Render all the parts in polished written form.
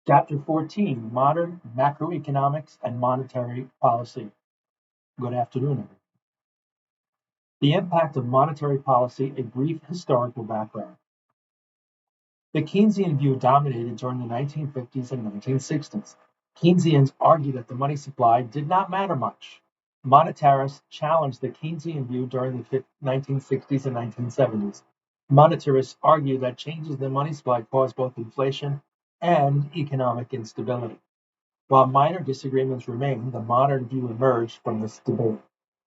Chapter 14, Modern Macroeconomics and Monetary Policy. Good afternoon, everyone. The impact of monetary policy, a brief historical background. The Keynesian view dominated during the 1950s and 1960s. Keynesians argued that the money supply did not matter much. Monetarists challenged the Keynesian view during the 1960s and 1970s. Monetarists argued that changes in the money supply caused both inflation and economic instability. While minor disagreements remain, the modern view emerged from this debate.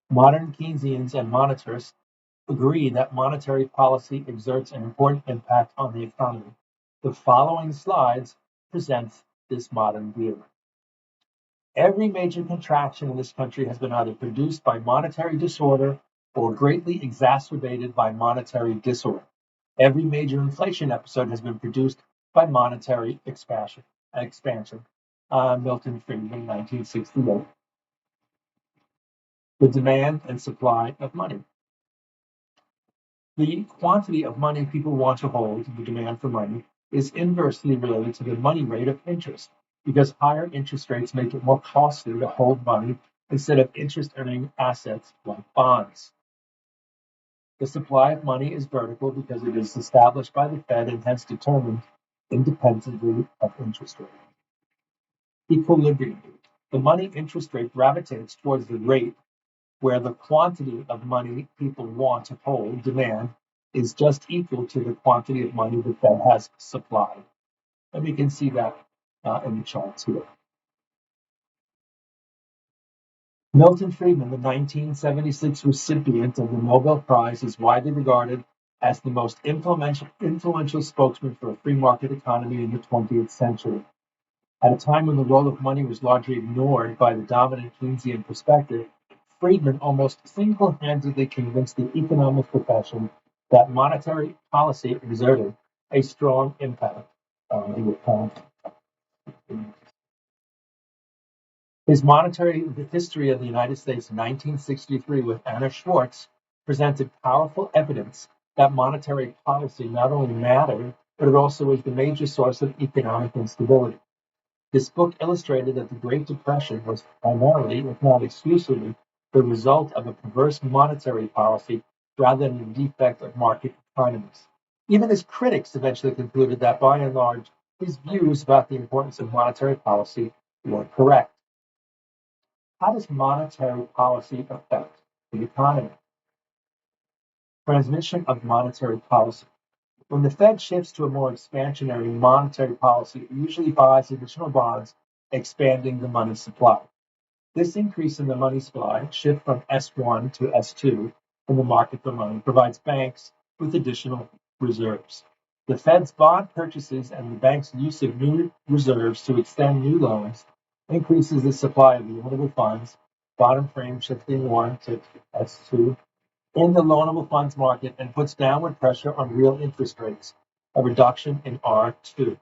Modern Keynesians and monetarists agree that monetary policy exerts an important impact on the economy. The following slides present this modern view. Every major contraction in this country has been either produced by monetary disorder or greatly exacerbated by monetary disorder. Every major inflation episode has been produced by monetary expansion. Milton Friedman, 1968. The demand and supply of money. The quantity of money people want to hold, the demand for money, is inversely related to the money rate of interest, because higher interest rates make it more costly to hold money instead of interest-earning assets like bonds. The supply of money is vertical because it is established by the Fed and hence determined independently of interest rate. Equilibrium. The money interest rate gravitates towards the rate where the quantity of money people want to hold, demand, is just equal to the quantity of money the Fed has supplied. And we can see that in the charts here. Milton Friedman, the 1976 recipient of the Nobel Prize, is widely regarded as the most influential spokesman for a free market economy in the 20th century. At a time when the role of money was largely ignored by the dominant Keynesian perspective, Friedman almost single-handedly convinced the economics profession that monetary policy exerted a strong impact on the economy. His Monetary History of the United States in 1963 with Anna Schwartz presented powerful evidence that monetary policy not only mattered, but it also was the major source of economic instability. This book illustrated that the Great Depression was primarily, if not exclusively, the result of a perverse monetary policy rather than the defect of market economies. Even his critics eventually concluded that, by and large, his views about the importance of monetary policy were correct. How does monetary policy affect the economy? Transmission of monetary policy. When the Fed shifts to a more expansionary monetary policy, it usually buys additional bonds, expanding the money supply. This increase in the money supply, shift from S1 to S2 in the market for money, provides banks with additional reserves. The Fed's bond purchases and the bank's use of new reserves to extend new loans increases the supply of loanable funds, bottom frame shifting 1 to S2, in the loanable funds market and puts downward pressure on real interest rates, a reduction in R2.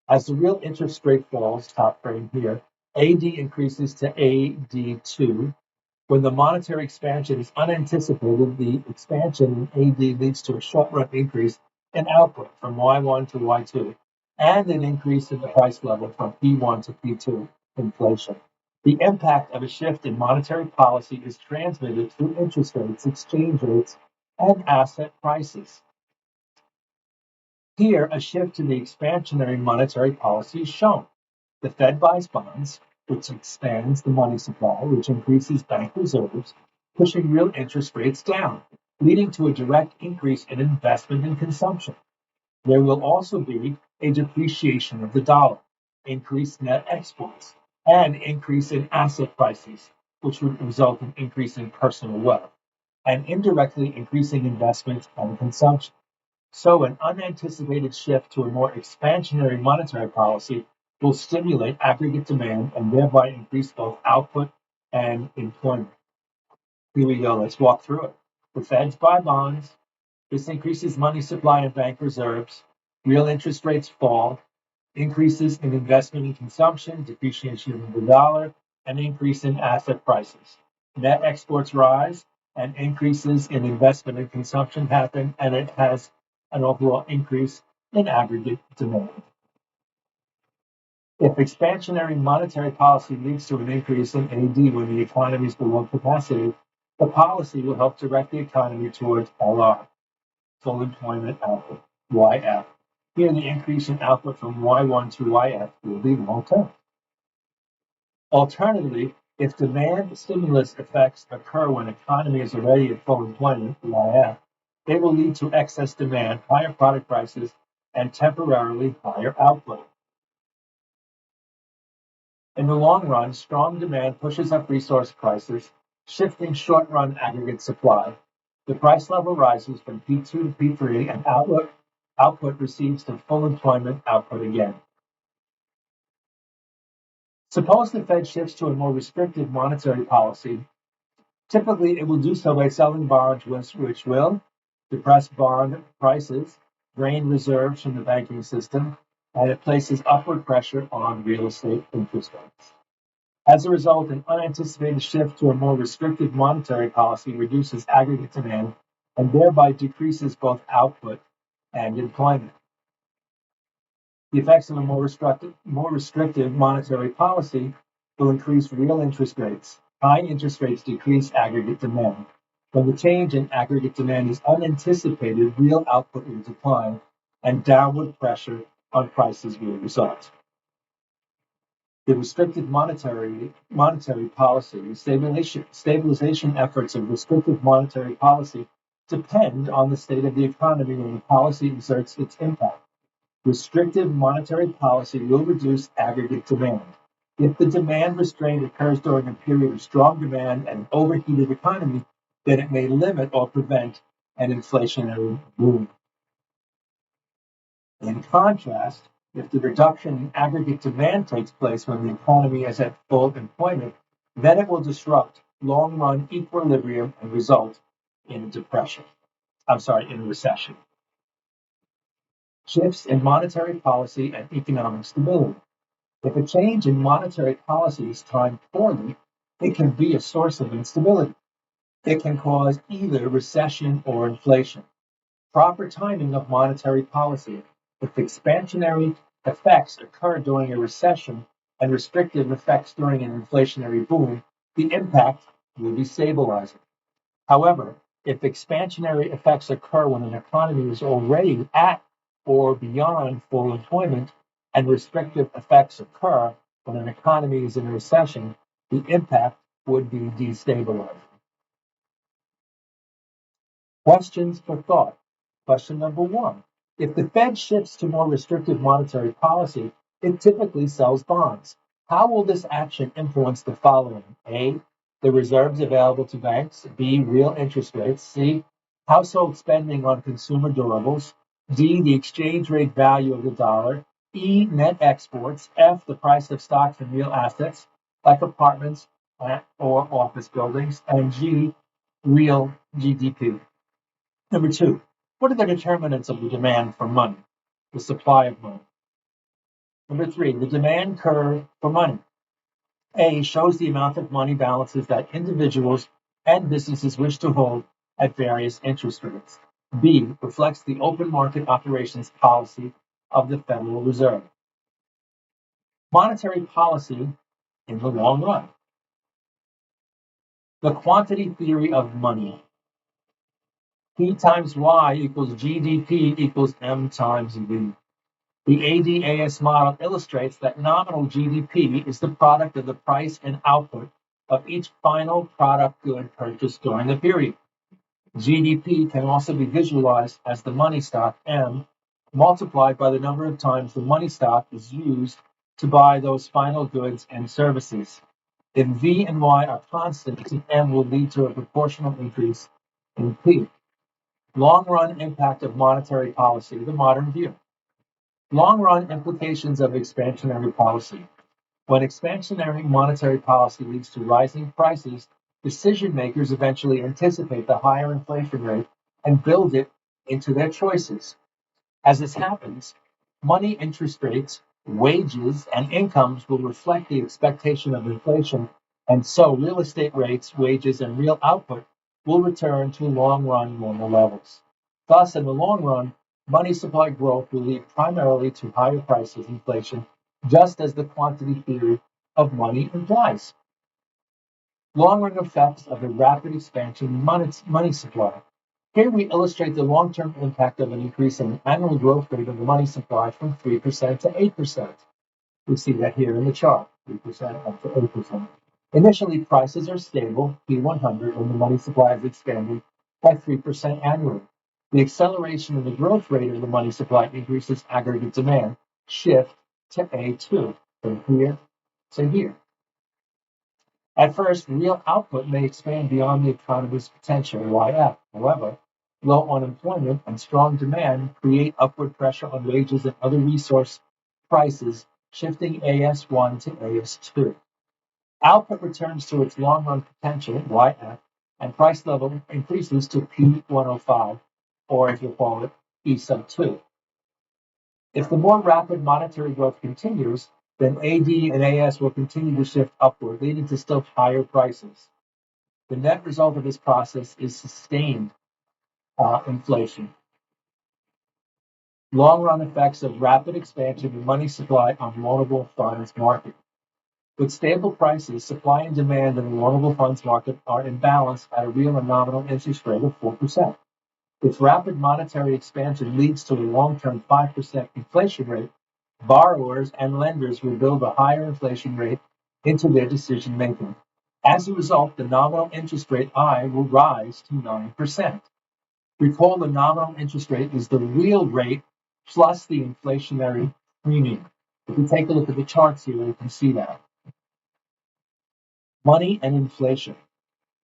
As the real interest rate falls, top frame here, AD increases to AD2. When the monetary expansion is unanticipated, the expansion in AD leads to a short-run increase in output from Y1 to Y2, and an increase in the price level from P1 to P2, inflation. The impact of a shift in monetary policy is transmitted through interest rates, exchange rates, and asset prices. Here, a shift to the expansionary monetary policy is shown. The Fed buys bonds, which expands the money supply, which increases bank reserves, pushing real interest rates down, leading to a direct increase in investment and consumption. There will also be a depreciation of the dollar, increased net exports, and increase in asset prices, which would result in increase in personal wealth, and indirectly increasing investment and consumption. So an unanticipated shift to a more expansionary monetary policy will stimulate aggregate demand and thereby increase both output and employment. Here we go, let's walk through it. The Feds buy bonds. This increases money supply and bank reserves. Real interest rates fall. Increases in investment and consumption, depreciation of the dollar, and increase in asset prices. Net exports rise, and increases in investment and consumption happen, and it has an overall increase in aggregate demand. If expansionary monetary policy leads to an increase in AD when the economy is below capacity, the policy will help direct the economy towards LR, full employment output, YF. Here, the increase in output from Y1 to YF will be long-term. Alternatively, if demand stimulus effects occur when economy is already at full employment, YF, they will lead to excess demand, higher product prices, and temporarily higher output. In the long run, strong demand pushes up resource prices, shifting short-run aggregate supply. The price level rises from P2 to P3, and output recedes to full employment output again. Suppose the Fed shifts to a more restrictive monetary policy. Typically, it will do so by selling bonds, which will depress bond prices, drain reserves from the banking system, and it places upward pressure on real estate interest rates. As a result, an unanticipated shift to a more restrictive monetary policy reduces aggregate demand and thereby decreases both output and employment. The effects of a more restrictive monetary policy will increase real interest rates. High interest rates decrease aggregate demand. When the change in aggregate demand is unanticipated, real output will decline, and downward pressure on prices will result. The restrictive monetary policy, stabilization efforts of restrictive monetary policy depend on the state of the economy when the policy exerts its impact. Restrictive monetary policy will reduce aggregate demand. If the demand restraint occurs during a period of strong demand and an overheated economy, then it may limit or prevent an inflationary boom. In contrast, if the reduction in aggregate demand takes place when the economy is at full employment, then it will disrupt long-run equilibrium and result in a recession. Shifts in monetary policy and economic stability. If a change in monetary policy is timed poorly, it can be a source of instability. It can cause either recession or inflation. Proper timing of monetary policy. If expansionary effects occur during a recession and restrictive effects during an inflationary boom, the impact will be stabilizing. However, if expansionary effects occur when an economy is already at or beyond full employment, and restrictive effects occur when an economy is in a recession, the impact would be destabilizing. Questions for thought. Question number 1. If the Fed shifts to more restrictive monetary policy, it typically sells bonds. How will this action influence the following? A, the reserves available to banks. B, real interest rates. C, household spending on consumer durables. D, the exchange rate value of the dollar. E, net exports. F, the price of stocks and real assets, like apartments or office buildings. And G, real GDP. Number 2, what are the determinants of the demand for money, the supply of money? Number 3, the demand curve for money. A shows the amount of money balances that individuals and businesses wish to hold at various interest rates. B reflects the open market operations policy of the Federal Reserve. Monetary policy in the long run. The quantity theory of money. P times Y equals GDP equals M times V. The ADAS model illustrates that nominal GDP is the product of the price and output of each final product good purchased during the period. GDP can also be visualized as the money stock M multiplied by the number of times the money stock is used to buy those final goods and services. If V and Y are constant, M will lead to a proportional increase in P. Long-run impact of monetary policy, the modern view. Long-run implications of expansionary policy. When expansionary monetary policy leads to rising prices, decision makers eventually anticipate the higher inflation rate and build it into their choices. As this happens, money interest rates, wages, and incomes will reflect the expectation of inflation, and so real estate rates, wages, and real output will return to long-run normal levels. Thus, in the long run, money supply growth will lead primarily to higher prices, inflation, just as the quantity theory of money implies. Long-run effects of a rapid expansion in money supply. Here we illustrate the long-term impact of an increase in the annual growth rate of the money supply from 3% to 8%. We see that here in the chart, 3% up to 8%. Initially, prices are stable, P100, when the money supply is expanding by 3% annually. The acceleration in the growth rate of the money supply increases aggregate demand, shift to A2, from here to here. At first, real output may expand beyond the economy's potential, YF. However, low unemployment and strong demand create upward pressure on wages and other resource prices, shifting AS1 to AS2. Output returns to its long-run potential, YF, and price level increases to P105, or if you call it P sub 2. If the more rapid monetary growth continues, then AD and AS will continue to shift upward, leading to still higher prices. The net result of this process is sustained inflation. Long-run effects of rapid expansion in money supply on loanable funds market. With stable prices, supply and demand in the loanable funds market are in balance at a real and nominal interest rate of 4%. If rapid monetary expansion leads to a long-term 5% inflation rate, borrowers and lenders will build a higher inflation rate into their decision making. As a result, the nominal interest rate I will rise to 9%. Recall the nominal interest rate is the real rate plus the inflationary premium. If you take a look at the charts here, you can see that. Money and inflation.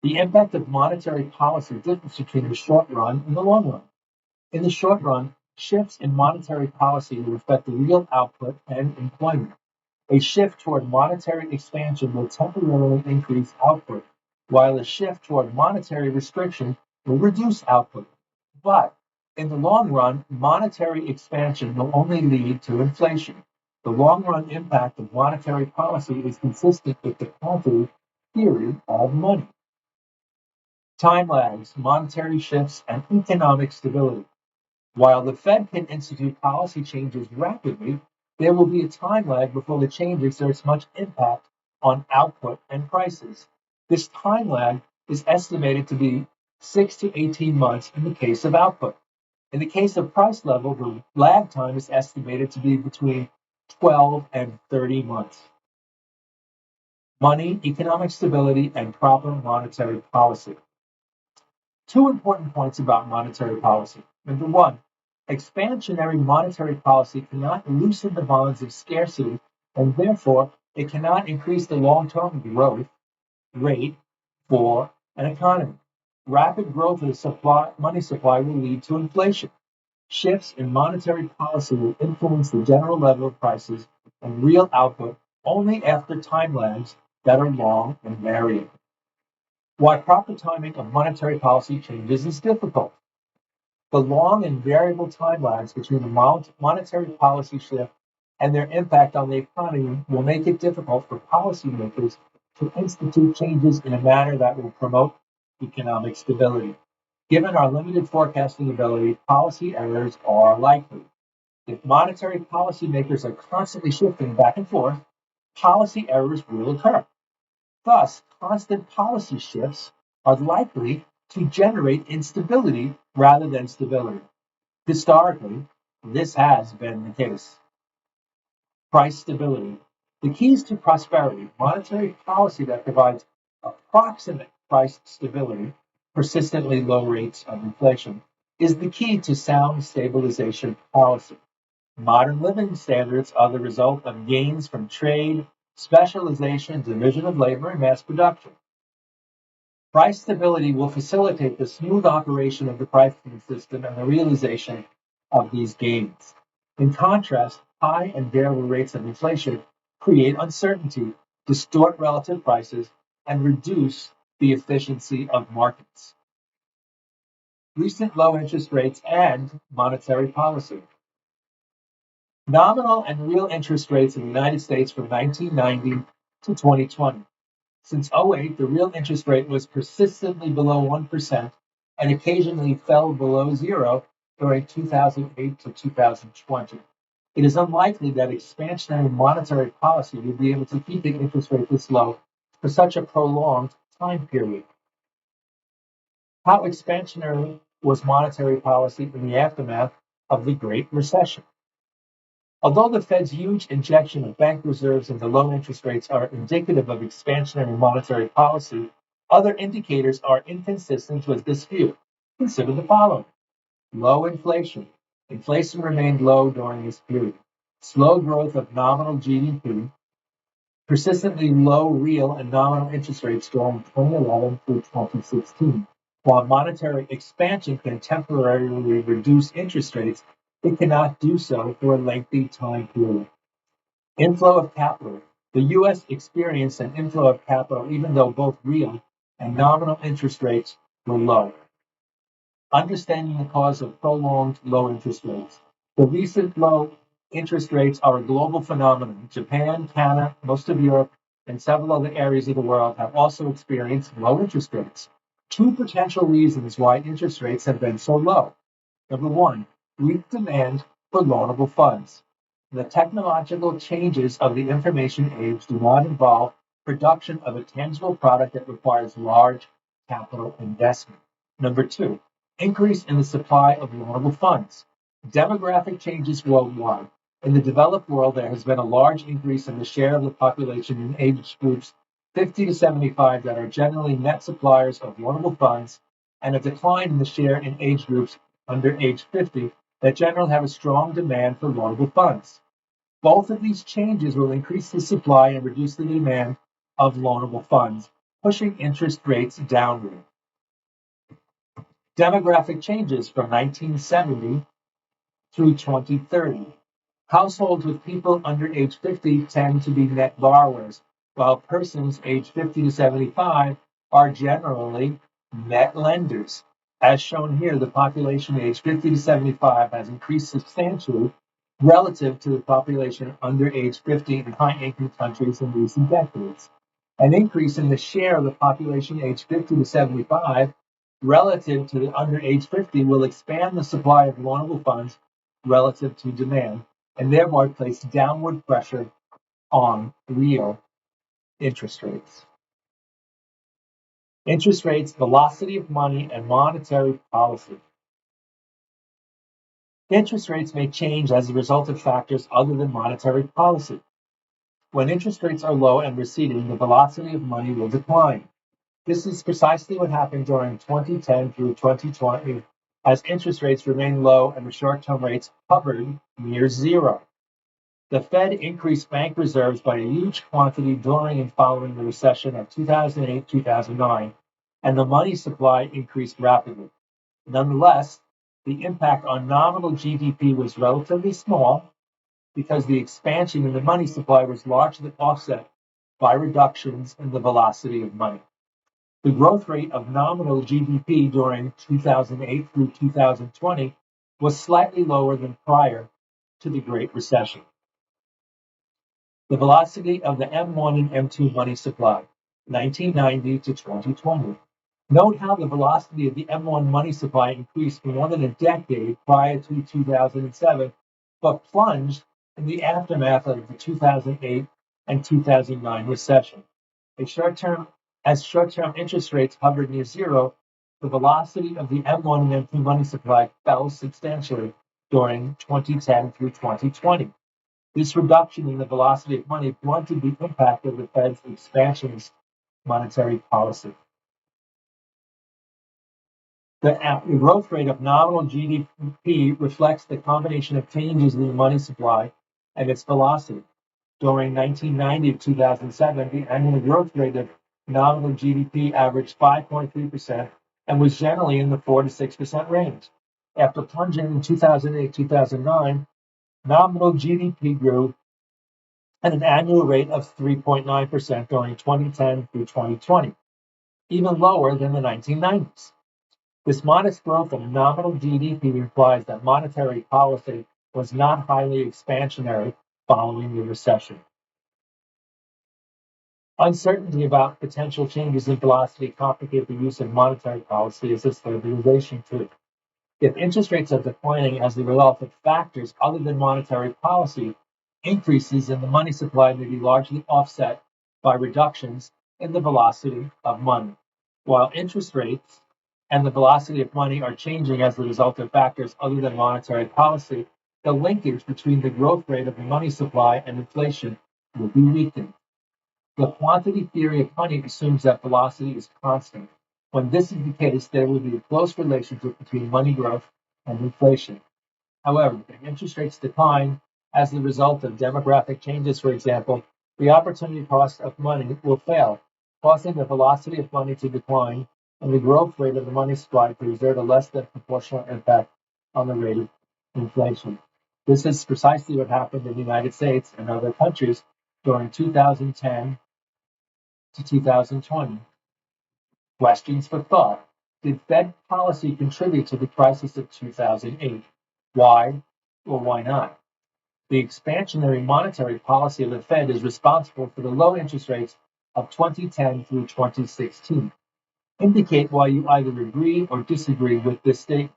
The impact of monetary policy differs between the short run and the long run. In the short run, shifts in monetary policy will affect the real output and employment. A shift toward monetary expansion will temporarily increase output, while a shift toward monetary restriction will reduce output. But in the long run, monetary expansion will only lead to inflation. The long-run impact of monetary policy is consistent with the quantity theory of money. Time lags, monetary shifts, and economic stability. While the Fed can institute policy changes rapidly, there will be a time lag before the change exerts much impact on output and prices. This time lag is estimated to be 6 to 18 months in the case of output. In the case of price level, the lag time is estimated to be between 12 and 30 months. Money, economic stability, and proper monetary policy. Two important points about monetary policy. Number one, expansionary monetary policy cannot loosen the bonds of scarcity, and therefore it cannot increase the long-term growth rate for an economy. Rapid growth of the money supply will lead to inflation. Shifts in monetary policy will influence the general level of prices and real output only after time lags that are long and varying. Why proper timing of monetary policy changes is difficult. The long and variable time lags between the monetary policy shift and their impact on the economy will make it difficult for policymakers to institute changes in a manner that will promote economic stability. Given our limited forecasting ability, policy errors are likely. If monetary policymakers are constantly shifting back and forth, policy errors will occur. Thus, constant policy shifts are likely to generate instability rather than stability. Historically, this has been the case. Price stability. The keys to prosperity, monetary policy that provides approximate price stability, persistently low rates of inflation, is the key to sound stabilization policy. Modern living standards are the result of gains from trade, specialization, division of labor, and mass production. Price stability will facilitate the smooth operation of the pricing system and the realization of these gains. In contrast, high and variable rates of inflation create uncertainty, distort relative prices, and reduce the efficiency of markets. Recent low interest rates and monetary policy. Nominal and real interest rates in the United States from 1990 to 2020. Since '08, the real interest rate was persistently below 1% and occasionally fell below zero during 2008 to 2020. It is unlikely that expansionary monetary policy would be able to keep the interest rate this low for such a prolonged time period. How expansionary was monetary policy in the aftermath of the Great Recession? Although the Fed's huge injection of bank reserves into low interest rates are indicative of expansionary monetary policy, other indicators are inconsistent with this view. Consider the following. Low inflation. Inflation remained low during this period. Slow growth of nominal GDP. Persistently low real and nominal interest rates during 2011 through 2016. While monetary expansion can temporarily reduce interest rates, it cannot do so for a lengthy time period. Inflow of capital. The U.S. experienced an inflow of capital even though both real and nominal interest rates were low. Understanding the cause of prolonged low interest rates. The recent low interest rates are a global phenomenon. Japan, Canada, most of Europe, and several other areas of the world have also experienced low interest rates. Two potential reasons why interest rates have been so low. Number one, weak demand for loanable funds. The technological changes of the information age do not involve production of a tangible product that requires large capital investment. Number two, increase in the supply of loanable funds. Demographic changes worldwide. In the developed world, there has been a large increase in the share of the population in age groups 50 to 75 that are generally net suppliers of loanable funds, and a decline in the share in age groups under age 50 that generally have a strong demand for loanable funds. Both of these changes will increase the supply and reduce the demand of loanable funds, pushing interest rates downward. Demographic changes from 1970 through 2030. Households with people under age 50 tend to be net borrowers, while persons aged 50 to 75 are generally net lenders. As shown here, the population aged 50 to 75 has increased substantially relative to the population under age 50 in high-income countries in recent decades. An increase in the share of the population aged 50 to 75 relative to the under age 50 will expand the supply of loanable funds relative to demand, and thereby place downward pressure on real interest rates. Interest rates, velocity of money, and monetary policy. Interest rates may change as a result of factors other than monetary policy. When interest rates are low and receding, the velocity of money will decline. This is precisely what happened during 2010 through 2020, as interest rates remained low and the short-term rates hovered near zero. The Fed increased bank reserves by a huge quantity during and following the recession of 2008-2009, and the money supply increased rapidly. Nonetheless, the impact on nominal GDP was relatively small because the expansion in the money supply was largely offset by reductions in the velocity of money. The growth rate of nominal GDP during 2008 through 2020 was slightly lower than prior to the Great Recession. The velocity of the M1 and M2 money supply, 1990 to 2020. Note how the velocity of the M1 money supply increased for more than a decade prior to 2007, but plunged in the aftermath of the 2008 and 2009 recession. As short-term interest rates hovered near zero, the velocity of the M1 and M2 money supply fell substantially during 2010 through 2020. This reduction in the velocity of money blunted the impact of the Fed's expansionist monetary policy. The growth rate of nominal GDP reflects the combination of changes in the money supply and its velocity. During 1990 to 2007, the annual growth rate of nominal GDP averaged 5.3% and was generally in the 4 to 6% range. After plunging in 2008-2009, nominal GDP grew at an annual rate of 3.9% during 2010 through 2020, even lower than the 1990s. This modest growth of nominal GDP implies that monetary policy was not highly expansionary following the recession. Uncertainty about potential changes in velocity complicate the use of monetary policy as a stabilization tool. If interest rates are declining as the result of factors other than monetary policy, increases in the money supply may be largely offset by reductions in the velocity of money. While interest rates and the velocity of money are changing as a result of factors other than monetary policy, the linkage between the growth rate of the money supply and inflation will be weakened. The quantity theory of money assumes that velocity is constant. When this is the case, there will be a close relationship between money growth and inflation. However, if interest rates decline as the result of demographic changes, for example, the opportunity cost of money will fail, causing the velocity of money to decline and the growth rate of the money supply to exert a less than proportional impact on the rate of inflation. This is precisely what happened in the United States and other countries during 2010 to 2020. Questions for thought. Did Fed policy contribute to the crisis of 2008? Why or why not? The expansionary monetary policy of the Fed is responsible for the low interest rates of 2010 through 2016. Indicate why you either agree or disagree with this statement.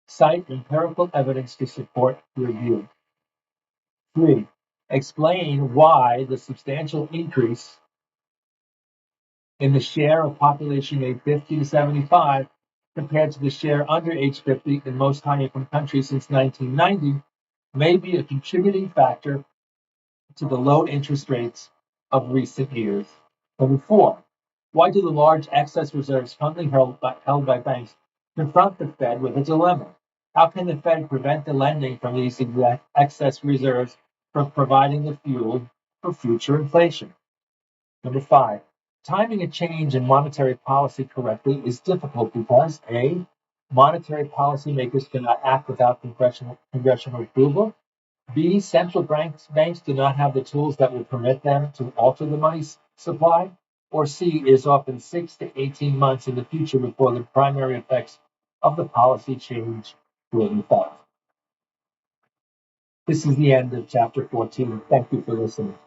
Cite empirical evidence to support your view. 3. Explain why the substantial increase in the share of population aged 50 to 75 compared to the share under age 50 in most high-income countries since 1990 may be a contributing factor to the low interest rates of recent years. Number 4, why do the large excess reserves currently held by banks confront the Fed with a dilemma? How can the Fed prevent the lending from these excess reserves from providing the fuel for future inflation? Number 5, timing a change in monetary policy correctly is difficult because A, monetary policymakers cannot act without congressional approval. B, central banks do not have the tools that will permit them to alter the money supply. Or C, it is often 6 to 18 months in the future before the primary effects of the policy change will be felt. This is the end of chapter 14. Thank you for listening.